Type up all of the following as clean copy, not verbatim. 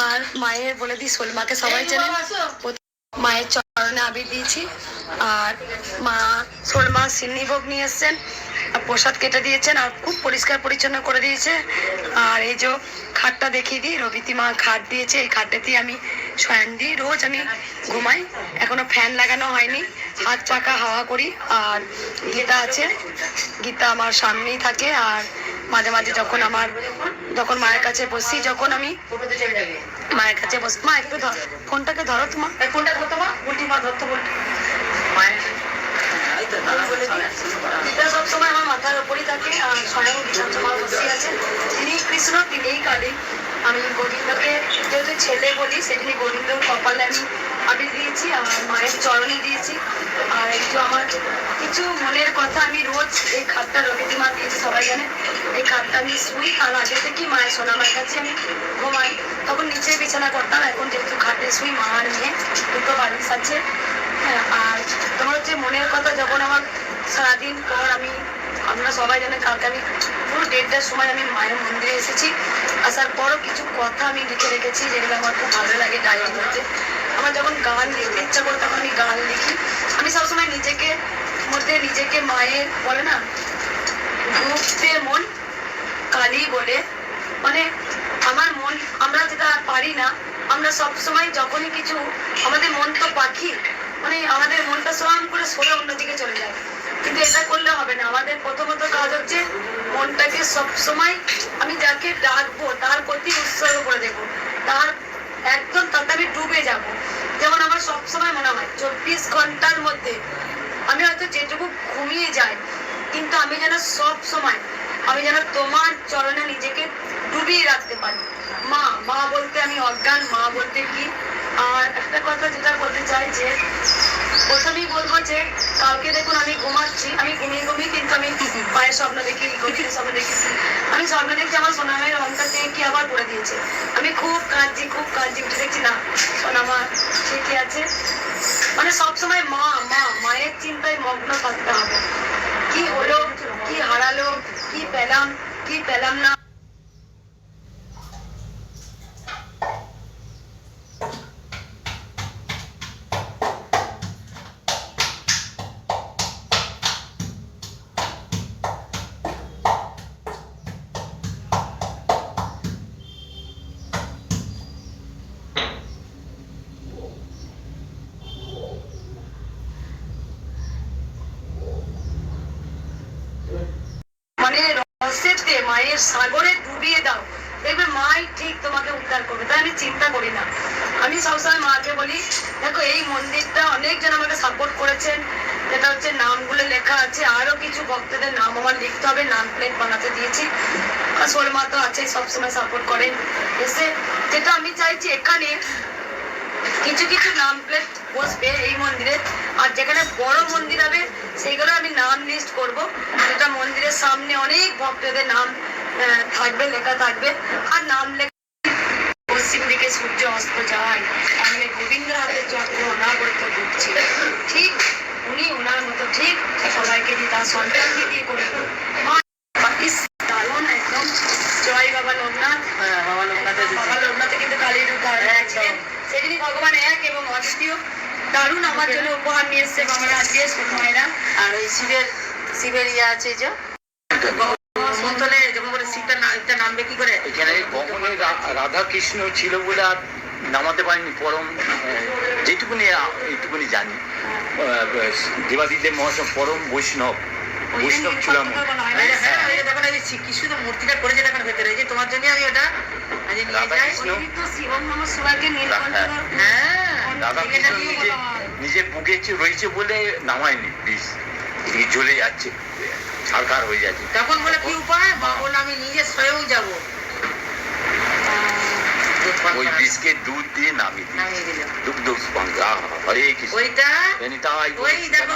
আর মায়ের বলে দিই সোলমাকে সবাই চেনে, মায়ের চরণে আবির দিয়েছি। আর মা সোলমা সিন্নিভোগ নিয়ে এসছেন, প্রসাদ কেটে দিয়েছেন আর খুব পরিষ্কার পরিচ্ছন্ন করে দিয়েছে। আর এই যে খাটটা দেখিয়ে দিই, রবিতি মা খাট দিয়েছে, এই খাটটাতেই আমি শয়ন দিই, রোজ আমি ঘুমাই। এখনো ফ্যান লাগানো হয়নি, হাত পাকা হাওয়া করি। আর গীতা আছে, গীতা আমার সামনেই থাকে। আর মাঝে মাঝে যখন মায়ের কাছে বসি, যখন আমি মায়ের কাছে বসি, মা একটু ফোনটাকে ধরো, তোমার ফোনটা ধরতো মা, উল্টি মা ধরতো বলতো মায়ের সবসময় আমার মাথার উপরই থাকে। আর স্বয়ং গীতাঞ্জমা বসে আছে, তিনি কৃষ্ণ তিনিই কালী। আমি গোবিন্দকে যেহেতু ছেলে বলি, সেখানে গোবিন্দর কপালে আমি আবির দিয়েছি আর মায়ের চরণে দিয়েছি। আর একটু আমার কিছু মনের কথা আমি রোজ এই খাটটা রবিদি মা দিয়েছি, সবাই জানে। এই খাটটা আমি শুই, আর আগে থেকে মায়ের সোনামার কাছে আমি ঘুমাই। তখন নিচে বিছানা করতাম, এখন যেহেতু খাটে শুই, মা আর মেয়ে দুটো বালিশ আছে। হ্যাঁ, আর তোমার হচ্ছে মনের কথা, যখন আমার সারাদিন পর আপনারা সবাই জানেন, কালকে আমি পুরো 1:30টার সময় আমি মায়ের মন্দিরে এসেছি। আসার পরও কিছু কথা আমি লিখে রেখেছি, যেগুলো আমার খুব ভালো লাগে ডায়েরির মধ্যে। আমার যখন গান লিখতে ইচ্ছা করে তখন আমি গান লিখি। আমি সবসময় নিজেকে মায়ের বলে না, ডুবতে মন কালী বলে, মানে আমার মন, আমরা যেটা পারি না, আমরা সবসময় যখনই কিছু, আমাদের মন তো পাখি, মানে আমাদের মনটা সমান করে সরে অন্যদিকে চলে যায়। কিন্তু এটা করলে হবে না, আমাদের প্রথমত কাজ হচ্ছে মনটাকে সবসময় আমি যাকে ডাকবো তার প্রতি উৎসর্গ করে দেবো, তার একদম তাতে আমি ডুবে যাব। যেমন আমার সবসময় মনে হয় 24 ঘন্টার মধ্যে আমি হয়তো যেটুকু ঘুমিয়ে যাই, কিন্তু আমি যেন সব সময় তোমার চরণে নিজেকে ডুবিয়ে রাখতে পারি। মা বলতে আমি অজ্ঞান, মা বলতে কি। আর একটা কথা যেটা বলতে চাই, যে প্রথমেই বলবো যে কালকে দেখুন আমি ঘুমাচ্ছি, আমি ঘুমিয়ে কিন্তু আমি মায়ের স্বপ্ন দেখি, গভীর স্বপ্ন দেখেছি। আমি স্বপ্ন দেখছি আমার সোনামায়ের রংটা কি আবার পড়ে দিয়েছে। আমি খুব কাঁদছি উঠে দেখছি না, সোনামা ঠিকই আছে। মানে সবসময় মায়ের চিন্তায় মগ্ন থাকতে হবে। কি হলো, কি হারালো, কি পেলাম না। মায়ের সাগরে ডুবিয়ে দাও, দেখবে মাই ঠিক তোমাকে উদ্ধার করবে। তাই আমি চিন্তা করি না। আমি সবসময় মাকে বলি, দেখো এই মন্দিরটা অনেকজন আমাকে সাপোর্ট করেছেন, যেটা হচ্ছে নামগুলো লেখা আছে, আরো কিছু ভক্তদের নাম আমার লিখতে হবে, নাম প্লেট বানাতে দিয়েছি। আর সোলমা তো আছে, সবসময় সাপোর্ট করেন এসে। যেটা আমি চাইছি, এখানে কিছু নাম প্লেট বসবে এই মন্দিরে, আর যেখানে বড় মন্দির হবে সেইগুলো আমি নাম লিস্ট করব, যেটা মন্দিরের সামনে অনেক ভক্তদের নাম থাকবে, লেখা থাকবে। আর নাম লেখা, পশ্চিম দিকে সূর্য অস্ত যায়, আমি গোবিন্দের হাতে চক্র অনাগত ঘুরছি, ঠিক উনি ওনার মতো ঠিক সবাইকে দিয়ে তার সন্তানকে দিয়ে করে দারুণ একদম। জয় বাবা লোকনাথ। বাবা লোকনাথে কিন্তু কালীর উদাহরণ আছে, সেদিনই ভগবান এক এবং অদ্বিতীয়। দারুণ আমার জন্য উপহার নিয়ে এসছে বাবারা আজকে মায়েরা। আর ওই শিবের ইয়ে আছে, যে নামবে কি করে, এখানে কখনো রাধা কৃষ্ণ ছিল বলে আর নামাতে পারিনি। পরম এইটুকুনি জানি, দেবাদিদেব মহাশয় পরম বৈষ্ণব ছিলাম। কৃষ্ণ তো মূর্তিটা করেছে এখন ভেতরে, যে তোমার জন্য আমি ওটা নিজের বুকে রয়েছে বলে নামায়নি, বিষ জ্বলে যাচ্ছে, ছাড়খার হয়ে যাচ্ছে। তখন বলে কি উপায়, বলে আমি নিজে স্বয়ং যাবো, ওই বিষকে দুধ দিয়ে নামিয়ে দিল। হরে কৃষ্ণ, ওই দেখো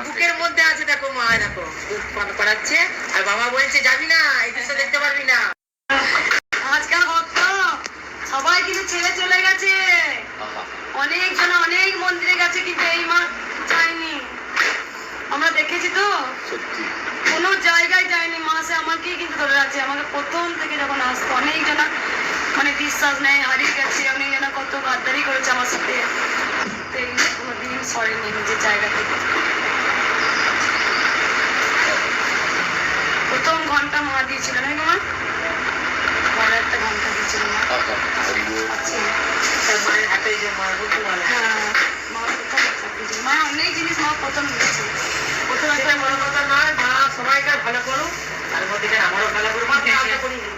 বুকের মধ্যে আছে, দেখো মা দেখো দুধ পান করাচ্ছে, আর বাবা বলছে যাবি না, এই দৃশ্য দেখতে পারবি না। আজকাল ভক্ত সবাই কিন্তু ছেড়ে চলে গেছে, অনেকজন অনেক মন্দিরে গেছে, কিন্তু এই মা যায়নি। আমরা দেখেছি তো, কোনো জায়গায় যায়নি, মা সে আমাকেই কিন্তু ধরে রাখছে। আমাকে প্রথম থেকে যখন আসতো অনেকজনা মানে বিশ্বাস নেয় হারিয়ে গেছে, অনেকজনা কত গাদ্দারি করেছে আমার সাথে, তো এইগুলো কোনোদিন সরেনি নিজের জায়গা থেকে। প্রথম ঘন্টা মা দিয়েছিল না মা, বড় একটা ঘন্টা দিয়েছিল মা। আচ্ছা, তার মায়ের হাতে যে মা বুদ্ধি বলে হ্যাঁ মা প্রথম একটা দিয়েছিল। মা অনেক জিনিস মা প্রথম দিয়েছে। প্রথম একটা সেটা বড় কথা নয়, মা সবাইকার ভালো করুক, তার মধ্যে আমারও ভালো করুক। মাকে আলতা পরিয়ে দিই,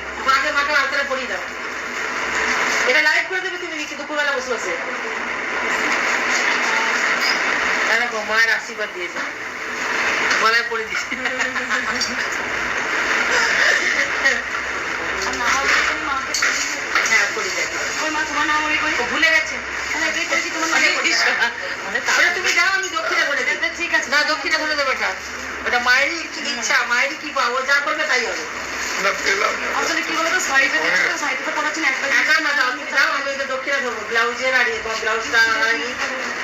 মাকে আলতাটা পরিয়ে দাও। এটা লাইভ করে দেবে তুমি নিচে দুপুরবেলা বসে বসে। দেখো মায়ের আশীর্বাদ দিয়েছে, গলায় পরে দিয়েছে। না হলে তুমি মাকে হ্যাঁ পরে দেয়। ওই মা তোমার নাম ওই করি ও ভুলে গেছে। তাহলে এটাই করেছি তোমার নাম ওটা তুমি দাও, আমি দক্ষিণে বলে দেবো। ঠিক আছে না দক্ষিণে বলে দেবো। ওটা মায়েরই ইচ্ছা, মায়েরই কি পাবো, যা করবে তাই হবে। আসলে কি বলতো শাড়িটা দেখছো, শাড়িটা পরাচ্ছি না একটা একা না দাও, তুমি দাও, আমি ওটা দক্ষিণে ধরবো। ব্লাউজের আর ব্লাউজটা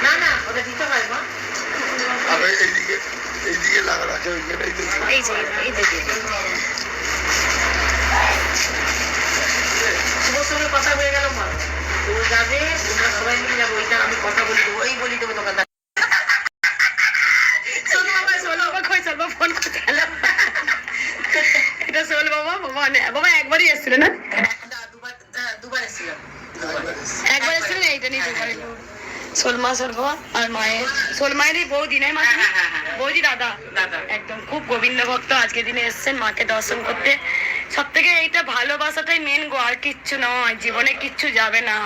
না না ওটা দিতে হয় মা। এইদিকে লাগানো আছে ওইখানে এই যে এই দেখে শুভর সঙ্গে কথা হয়ে গেল মা, ও যাবে, তোমরা সবাই মিলে যাবো। ওইটা আমি কথা বলে দেবো, ওই বলি দেবো দোকানদার। ফোন করতে হ্যালো, এটা সোল বাবা। বাবা একবারই এসেছিল না, দুবার এসেছিলাম। একবার এসেছিল না, এইটা নিয়ে দুবার এলো। সোলমা সরবা আর মায়ের, সোল মায়েরই বৌদি নাই মা, হ্যাঁ, হ্যাঁ, হ্যাঁ। বৌদি দাদা দাদা একদম খুব গোবিন্দ ভক্ত। আজকের দিনে এসছেন মাকে দর্শন করতে। সব থেকে এইটা ভালোবাসাটাই মেন গো, আর কিচ্ছু নয়, জীবনে কিচ্ছু যাবে না।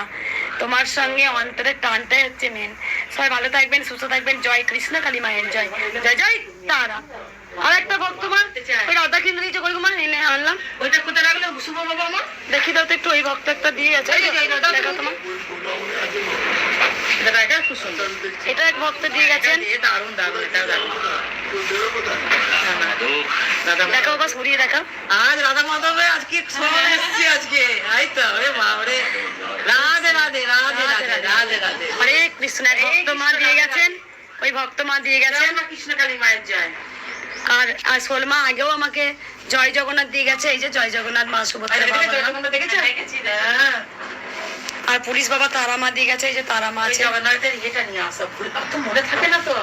তোমার সঙ্গে অন্তরের টানটাই হচ্ছে মেন। সবাই ভালো থাকবেন, সুস্থ থাকবেন। জয় কৃষ্ণ কালী মায়ের জয়, জয় জয় তারা। আর একটা ভক্ত মা, ওই রাধা কেন্দ্র দিয়েছে করি মা, এনে আনলাম। ওইটা কোথায় রাখলে শুভ বাবা আমার? দেখি দাও তো একটু, ওই ভক্ত একটা দিয়ে গেছে, দেখো তোমার। এটা খুব সুন্দর। এটা এক ভক্ত দিয়ে গেছেন, দারুণ দারুণ, এটাও দারুণ। দেখো বাবা সরিয়ে দেখো। আজ রাধা মাধবে আজকে সব এসছে আজকে, এই তো ওরে বাবারে। রাধে রাধে রাধে রাধে রাধে রাধে। হরে কৃষ্ণ, এক ভক্ত মা দিয়ে গেছেন, ওই ভক্ত মা দিয়ে গেছেন। কৃষ্ণ কালী মায়ের জয়। আর সোলমা আগেও আমাকে জয় জগন্নাথ দিয়ে গেছে, এই যে জয় জগন্নাথ মা সুভদ্রা বাবা। দেখেছো? আর পুলিশ বাবা তারা মা দিয়ে গেছে, এই যে তারা মা আছে। জগন্নাথের ইয়েটা নিয়ে আসা, তো মনে থাকে না তো।